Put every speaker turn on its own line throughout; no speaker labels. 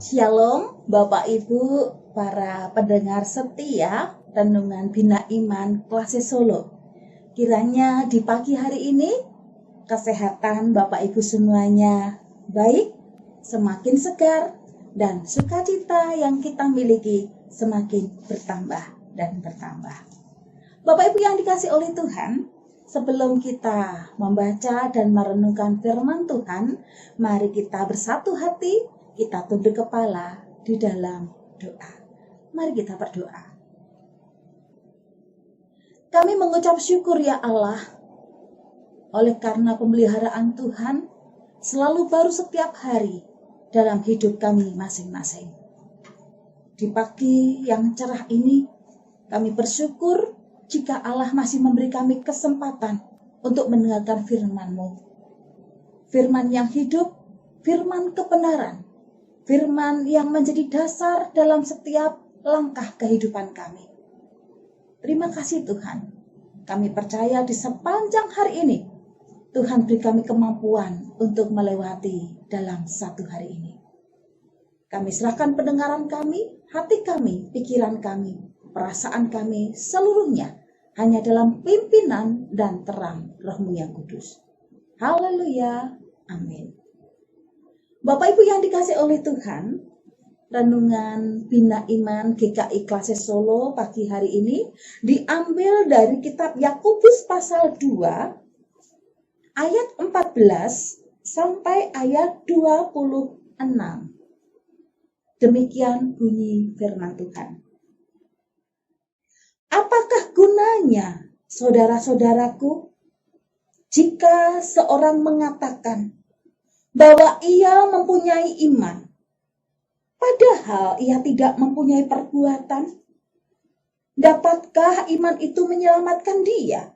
Shalom Bapak Ibu, para pendengar setia Renungan Bina Iman Klase Solo. Kiranya di pagi hari ini kesehatan Bapak Ibu semuanya baik, semakin segar, dan sukacita yang kita miliki semakin bertambah dan bertambah. Bapak Ibu yang dikasihi oleh Tuhan, sebelum kita membaca dan merenungkan firman Tuhan, mari kita bersatu hati, kita tunduk kepala di dalam doa. Mari kita berdoa. Kami mengucap syukur ya Allah, oleh karena pemeliharaan Tuhan selalu baru setiap hari dalam hidup kami masing-masing. Di pagi yang cerah ini, kami bersyukur jika Allah masih memberi kami kesempatan untuk mendengarkan firman-Mu. Firman yang hidup, firman kebenaran, firman yang menjadi dasar dalam setiap langkah kehidupan kami. Terima kasih Tuhan. Kami percaya di sepanjang hari ini, Tuhan beri kami kemampuan untuk melewati dalam satu hari ini. Kami serahkan pendengaran kami, hati kami, pikiran kami, perasaan kami seluruhnya hanya dalam pimpinan dan terang Roh-Mu yang kudus. Haleluya. Amin. Bapak Ibu yang dikasihi oleh Tuhan, Renungan Bina Iman GKI Klase Solo pagi hari ini diambil dari kitab Yakobus pasal 2 ayat 14 sampai ayat 26. Demikian bunyi firman Tuhan. Apakah gunanya, saudara-saudaraku, jika seorang mengatakan bahwa ia mempunyai iman, padahal ia tidak mempunyai perbuatan? Dapatkah iman itu menyelamatkan dia?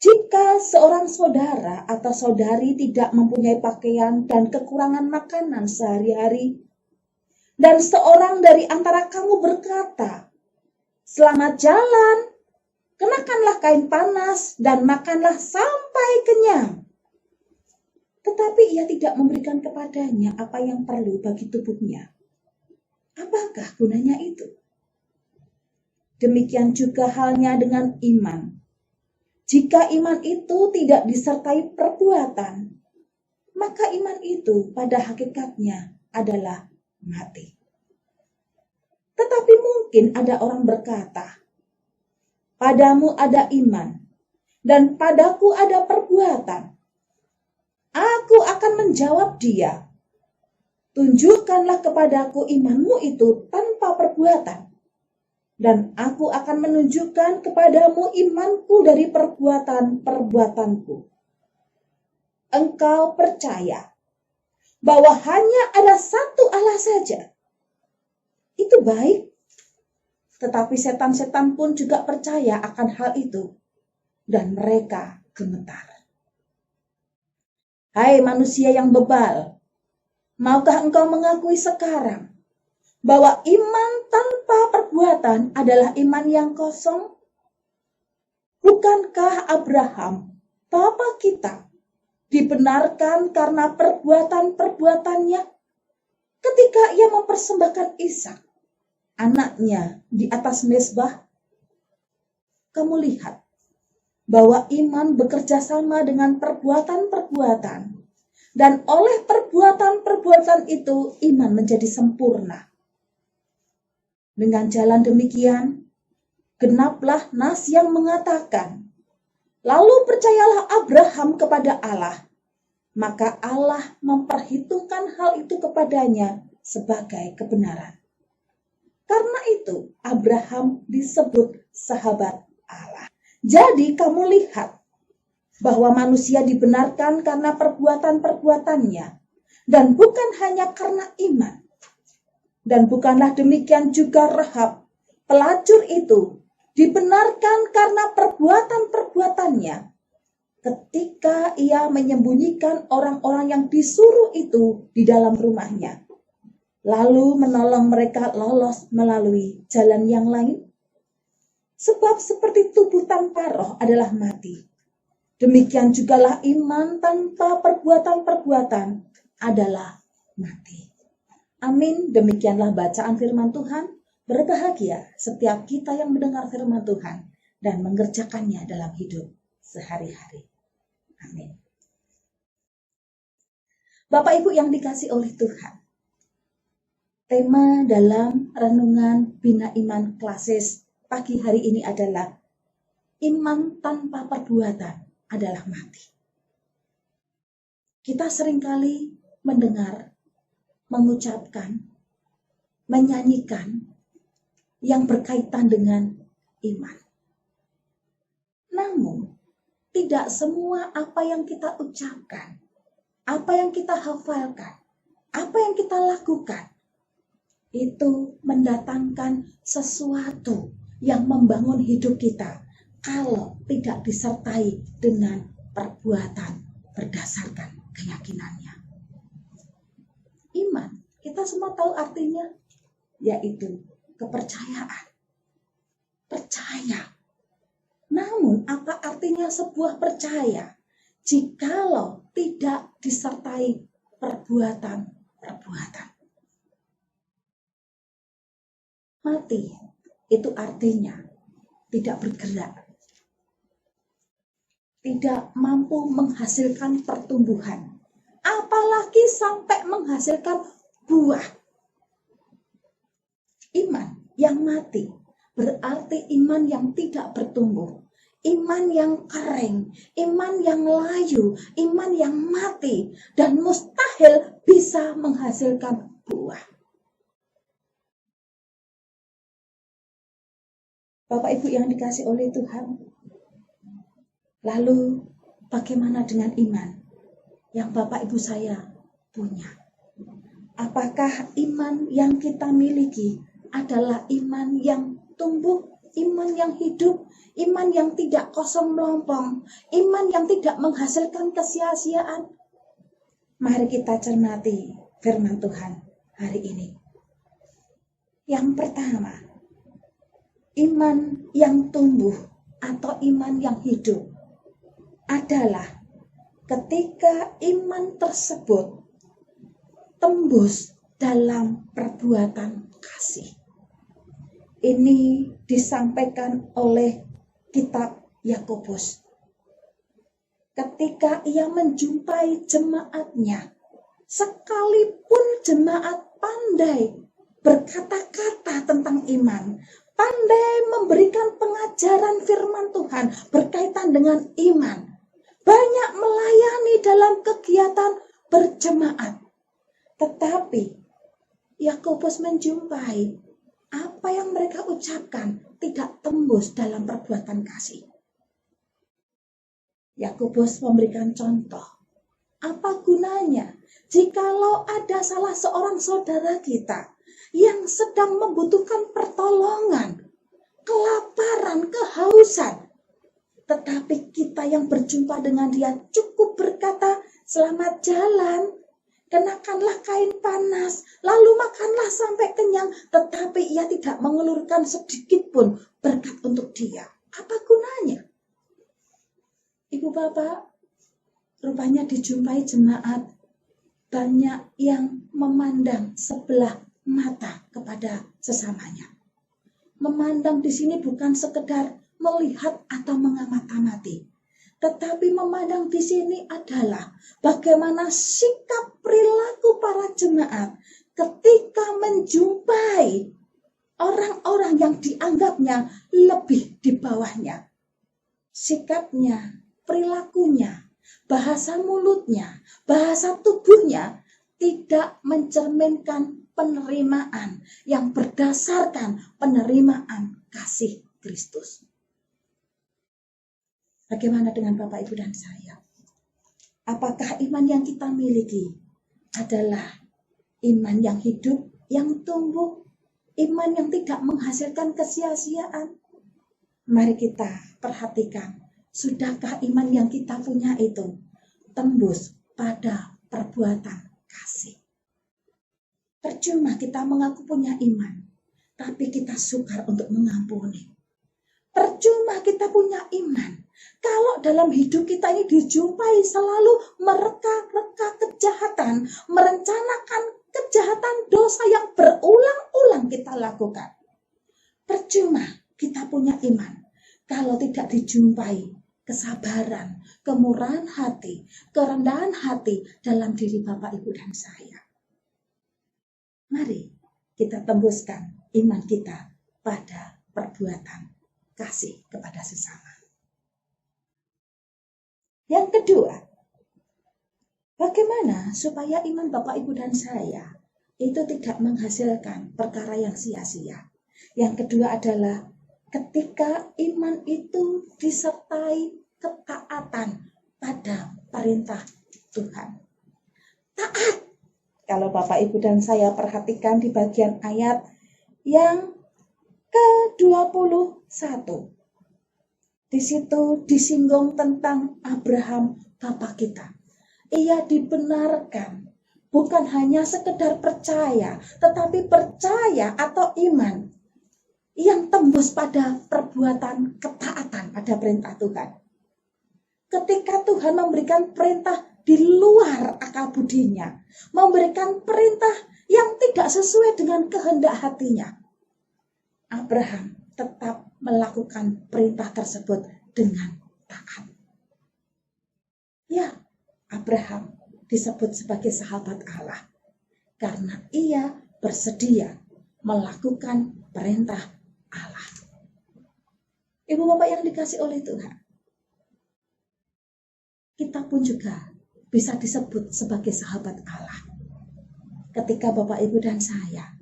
Jika seorang saudara atau saudari tidak mempunyai pakaian dan kekurangan makanan sehari-hari, dan seorang dari antara kamu berkata, "Selamat jalan, kenakanlah kain panas dan makanlah sampai kenyang," tetapi ia tidak memberikan kepadanya apa yang perlu bagi tubuhnya, apakah gunanya itu? Demikian juga halnya dengan iman. Jika iman itu tidak disertai perbuatan, maka iman itu pada hakikatnya adalah mati. Tetapi mungkin ada orang berkata, "Padamu ada iman, dan padaku ada perbuatan." Aku akan menjawab dia, "Tunjukkanlah kepadaku imanmu itu tanpa perbuatan, dan aku akan menunjukkan kepadamu imanku dari perbuatan-perbuatanku." Engkau percaya bahwa hanya ada satu Allah saja. Itu baik. Tetapi setan-setan pun juga percaya akan hal itu, dan mereka gemetar. Hai manusia yang bebal, maukah engkau mengakui sekarang bahwa iman tanpa perbuatan adalah iman yang kosong? Bukankah Abraham, bapa kita, dibenarkan karena perbuatan-perbuatannya ketika ia mempersembahkan Ishak, anaknya, di atas mezbah? Kamu lihat bahwa iman bekerja sama dengan perbuatan-perbuatan, dan oleh perbuatan-perbuatan itu iman menjadi sempurna. Dengan jalan demikian, genaplah nas yang mengatakan, "Lalu percayalah Abraham kepada Allah, maka Allah memperhitungkan hal itu kepadanya sebagai kebenaran." Karena itu Abraham disebut sahabat Allah. Jadi kamu lihat bahwa manusia dibenarkan karena perbuatan-perbuatannya, dan bukan hanya karena iman. Dan bukanlah demikian juga Rahab, pelacur itu, dibenarkan karena perbuatan-perbuatannya ketika ia menyembunyikan orang-orang yang disuruh itu di dalam rumahnya, lalu menolong mereka lolos melalui jalan yang lain. Sebab seperti tubuh tanpa roh adalah mati, demikian jugalah iman tanpa perbuatan-perbuatan adalah mati. Amin. Demikianlah bacaan firman Tuhan. Berbahagia setiap kita yang mendengar firman Tuhan dan mengerjakannya dalam hidup sehari-hari. Amin. Bapak Ibu yang dikasih oleh Tuhan, tema dalam renungan Bina Iman Klasis pagi hari ini adalah iman tanpa perbuatan adalah mati. Kita seringkali mendengar, mengucapkan, menyanyikan yang berkaitan dengan iman. Namun, tidak semua apa yang kita ucapkan, apa yang kita hafalkan, apa yang kita lakukan, itu mendatangkan sesuatu yang membangun hidup kita kalau tidak disertai dengan perbuatan berdasarkan keyakinannya. Iman, kita semua tahu artinya, yaitu kepercayaan. Percaya. Namun apa artinya sebuah percaya jikalau tidak disertai perbuatan-perbuatan? Mati itu artinya tidak bergerak, tidak mampu menghasilkan pertumbuhan, apalagi sampai menghasilkan buah. Iman yang mati berarti iman yang tidak bertumbuh, iman yang kering, iman yang layu, iman yang mati, dan mustahil bisa menghasilkan buah. Bapak Ibu yang dikasih oleh Tuhan, lalu bagaimana dengan iman yang Bapak Ibu saya punya? Apakah iman yang kita miliki adalah iman yang tumbuh, iman yang hidup, iman yang tidak kosong melompong, iman yang tidak menghasilkan kesia-siaan? Mari kita cermati firman Tuhan hari ini. Yang pertama, iman yang tumbuh atau iman yang hidup adalah ketika iman tersebut tembus dalam perbuatan kasih. Ini disampaikan oleh kitab Yakobus. Ketika ia menjumpai jemaatnya, sekalipun jemaat pandai berkata-kata tentang iman, pandai memberikan pengajaran firman Tuhan berkaitan dengan iman, banyak melayani dalam kegiatan berjemaat. Tetapi Yakobus menjumpai apa yang mereka ucapkan tidak tembus dalam perbuatan kasih. Yakobus memberikan contoh. Apa gunanya jikalau ada salah seorang saudara kita yang sedang membutuhkan pertolongan, kelaparan, kehausan, tetapi kita yang berjumpa dengan dia cukup berkata, "Selamat jalan, kenakanlah kain panas, lalu makanlah sampai kenyang," tetapi ia tidak mengelurkan sedikit pun berkat untuk dia. Apa gunanya? Ibu bapak, rupanya dijumpai jemaat banyak yang memandang sebelah mata kepada sesamanya. Memandang di sini bukan sekedar melihat atau mengamati, tetapi memandang di sini adalah bagaimana sikap perilaku para jemaat ketika menjumpai orang-orang yang dianggapnya lebih di bawahnya. Sikapnya, perilakunya, bahasa mulutnya, bahasa tubuhnya tidak mencerminkan penerimaan yang berdasarkan penerimaan kasih Kristus. Bagaimana dengan Bapak, Ibu, dan saya? Apakah iman yang kita miliki adalah iman yang hidup, yang tumbuh, iman yang tidak menghasilkan kesia-siaan? Mari kita perhatikan, sudahkah iman yang kita punya itu tembus pada perbuatan kasih? Percuma kita mengaku punya iman, tapi kita sukar untuk mengampuni. Percuma kita punya iman, kalau dalam hidup kita ini dijumpai selalu mereka-reka kejahatan, merencanakan kejahatan dosa, dosa yang berulang-ulang kita lakukan. Percuma kita punya iman kalau tidak dijumpai kesabaran, kemurahan hati, kerendahan hati dalam diri Bapak, Ibu, dan saya. Mari kita tembuskan iman kita pada perbuatan kasih kepada sesama. Yang kedua, bagaimana supaya iman Bapak, Ibu, dan saya itu tidak menghasilkan perkara yang sia-sia. Yang kedua adalah ketika iman itu disertai ketaatan pada perintah Tuhan. Taat. Kalau Bapak, Ibu, dan saya perhatikan di bagian ayat yang ke-21. Di situ disinggung tentang Abraham, Bapak kita. Ia dibenarkan, bukan hanya sekedar percaya, tetapi percaya atau iman yang tembus pada perbuatan ketaatan pada perintah Tuhan. Ketika Tuhan memberikan perintah di luar akal budinya, memberikan perintah yang tidak sesuai dengan kehendak hatinya, Abraham tetap melakukan perintah tersebut dengan taat. Ya, Abraham disebut sebagai sahabat Allah karena ia bersedia melakukan perintah Allah. Ibu bapak yang dikasih oleh Tuhan, kita pun juga bisa disebut sebagai sahabat Allah ketika Bapak, Ibu, dan saya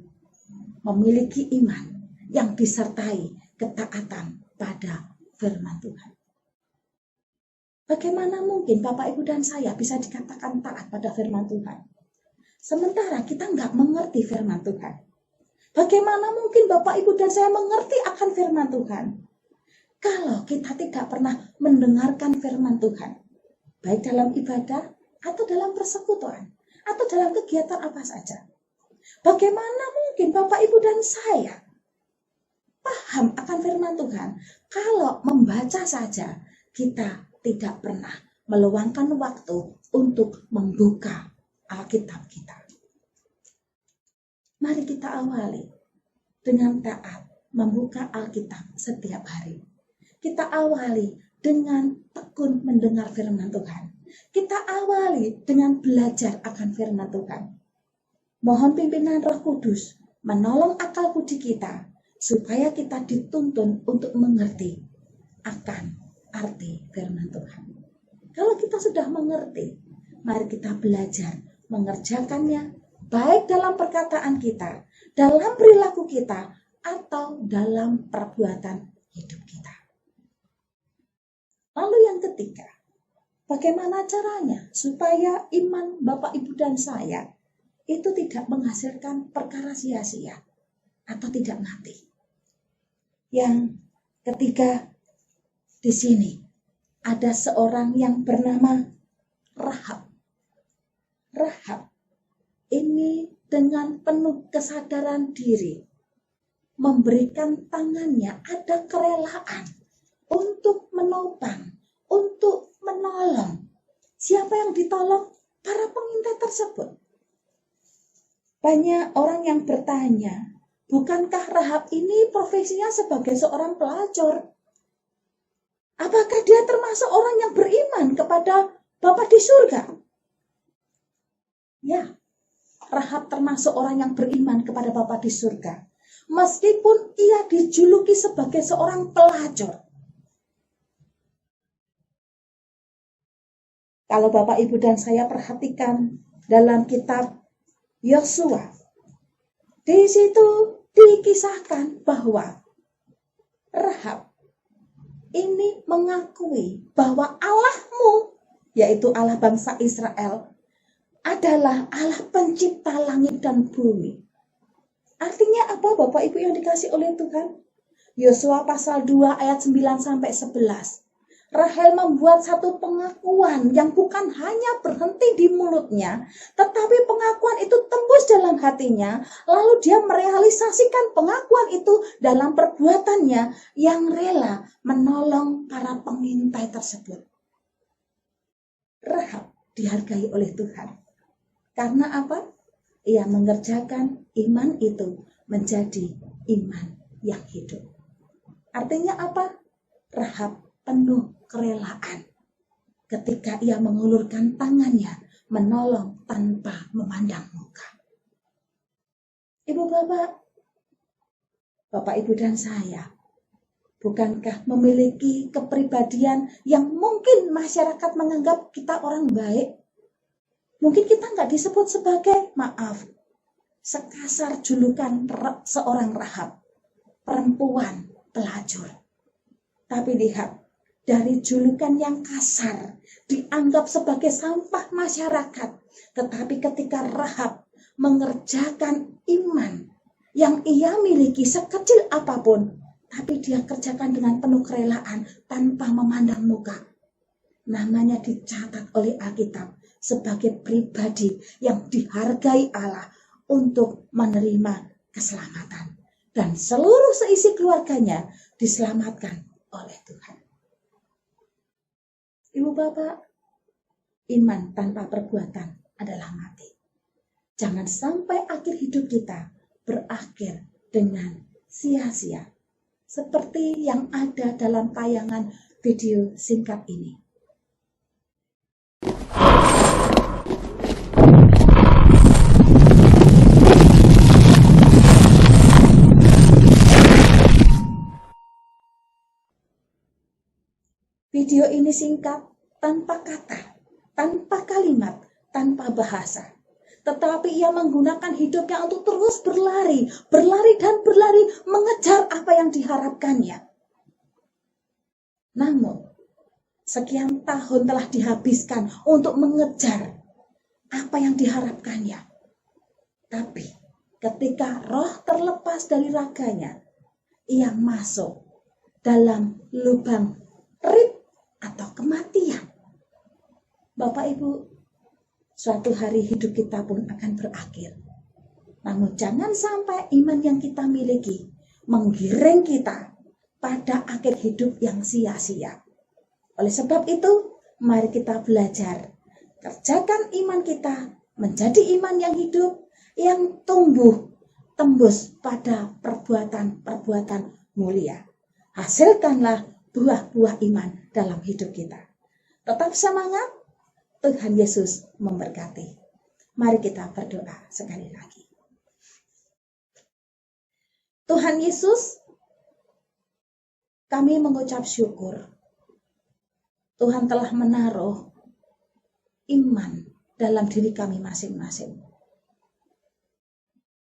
memiliki iman yang disertai ketaatan pada firman Tuhan. Bagaimana mungkin Bapak, Ibu, dan saya bisa dikatakan taat pada firman Tuhan sementara kita nggak mengerti firman Tuhan? Bagaimana mungkin Bapak, Ibu, dan saya mengerti akan firman Tuhan kalau kita tidak pernah mendengarkan firman Tuhan, baik dalam ibadah atau dalam persekutuan atau dalam kegiatan apa saja? Bagaimana mungkin Bapak, Ibu, dan saya paham akan firman Tuhan kalau membaca saja kita tidak pernah meluangkan waktu untuk membuka Alkitab kita? Mari kita awali dengan taat membuka Alkitab setiap hari. Kita awali dengan tekun mendengar firman Tuhan. Kita awali dengan belajar akan firman Tuhan. Mohon pimpinan Roh Kudus menolong akal budi kita supaya kita dituntun untuk mengerti akan arti firman Tuhan. Kalau kita sudah mengerti, mari kita belajar mengerjakannya baik dalam perkataan kita, dalam perilaku kita, atau dalam perbuatan hidup kita. Lalu yang ketiga, bagaimana caranya supaya iman Bapak, Ibu, dan saya itu tidak menghasilkan perkara sia-sia atau tidak mati? Yang ketiga, di sini ada seorang yang bernama Rahab. Rahab ini dengan penuh kesadaran diri memberikan tangannya, ada kerelaan untuk menopang, untuk menolong. Siapa yang ditolong? Para pengintai tersebut. Banyak orang yang bertanya, bukankah Rahab ini profesinya sebagai seorang pelacur? Apakah dia termasuk orang yang beriman kepada Bapa di surga? Ya, Rahab termasuk orang yang beriman kepada Bapa di surga. Meskipun ia dijuluki sebagai seorang pelacur. Kalau Bapak, Ibu, dan saya perhatikan dalam kitab Yosua, di situ dikisahkan bahwa Rahab ini mengakui bahwa Allahmu, yaitu Allah bangsa Israel, adalah Allah pencipta langit dan bumi. Artinya apa Bapak Ibu yang dikasih oleh Tuhan? Yosua pasal 2 ayat 9 sampai 11. Rahel membuat satu pengakuan yang bukan hanya berhenti di mulutnya, tetapi pengakuan itu tembus dalam hatinya, lalu dia merealisasikan pengakuan itu dalam perbuatannya yang rela menolong para pengintai tersebut. Rahab dihargai oleh Tuhan. Karena apa? ia mengerjakan iman itu menjadi iman yang hidup. Artinya apa? Rahab penuh kerelaan ketika ia mengulurkan tangannya menolong tanpa memandang muka. Ibu bapak, bapak ibu dan saya, bukankah memiliki kepribadian yang mungkin masyarakat menganggap kita orang baik? Mungkin kita nggak disebut sebagai, maaf, sekasar julukan seorang Rahab, perempuan pelacur. Tapi lihat, dari julukan yang kasar, dianggap sebagai sampah masyarakat. Tetapi ketika Rahab mengerjakan iman yang ia miliki sekecil apapun, tapi dia kerjakan dengan penuh kerelaan tanpa memandang muka, namanya dicatat oleh Alkitab sebagai pribadi yang dihargai Allah untuk menerima keselamatan. Dan seluruh seisi keluarganya diselamatkan oleh Tuhan. Ibu bapak, iman tanpa perbuatan adalah mati. Jangan sampai akhir hidup kita berakhir dengan sia-sia. Seperti yang ada dalam tayangan video singkat ini. Video ini singkat, tanpa kata, tanpa kalimat, tanpa bahasa. Tetapi ia menggunakan hidupnya untuk terus berlari dan berlari mengejar apa yang diharapkannya. Namun, sekian tahun telah dihabiskan untuk mengejar apa yang diharapkannya. Tapi, ketika roh terlepas dari raganya, ia masuk dalam lubang rib atau kematian. Bapak Ibu, suatu hari hidup kita pun akan berakhir. Namun jangan sampai iman yang kita miliki menggiring kita pada akhir hidup yang sia-sia. Oleh sebab itu, mari kita belajar. Kerjakan iman kita menjadi iman yang hidup, yang tumbuh, tembus pada perbuatan-perbuatan mulia. Hasilkanlah buah-buah iman dalam hidup kita. Tetap semangat, Tuhan Yesus memberkati. Mari kita berdoa sekali lagi. Tuhan Yesus, kami mengucap syukur. Tuhan telah menaruh iman dalam diri kami masing-masing.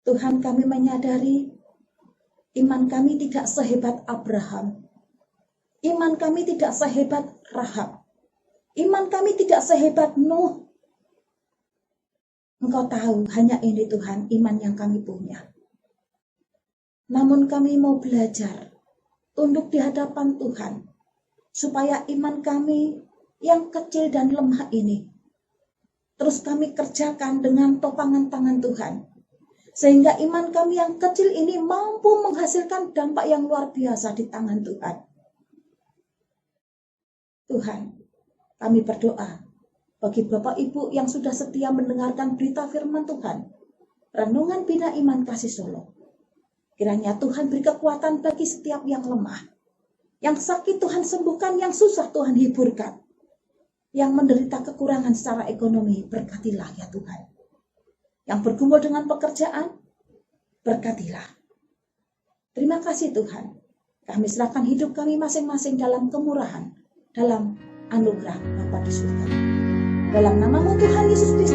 Tuhan, kami menyadari iman kami tidak sehebat Abraham. Iman kami tidak sehebat Rahab. Iman kami tidak sehebat Nuh. Engkau tahu, hanya ini Tuhan iman yang kami punya. Namun kami mau belajar, tunduk di hadapan Tuhan, supaya iman kami yang kecil dan lemah ini, terus kami kerjakan dengan topangan tangan Tuhan. Sehingga iman kami yang kecil ini mampu menghasilkan dampak yang luar biasa di tangan Tuhan. Tuhan, kami berdoa bagi Bapak Ibu yang sudah setia mendengarkan berita firman Tuhan, Renungan Bina Iman Kasih Solo. Kiranya Tuhan beri kekuatan bagi setiap yang lemah. Yang sakit Tuhan sembuhkan, yang susah Tuhan hiburkan. Yang menderita kekurangan secara ekonomi, berkatilah ya Tuhan. Yang bergumul dengan pekerjaan, berkatilah. Terima kasih Tuhan. Kami serahkan hidup kami masing-masing dalam kemurahan, dalam anugerah Bapa di surga. Dalam namamu Tuhan Yesus Kristus.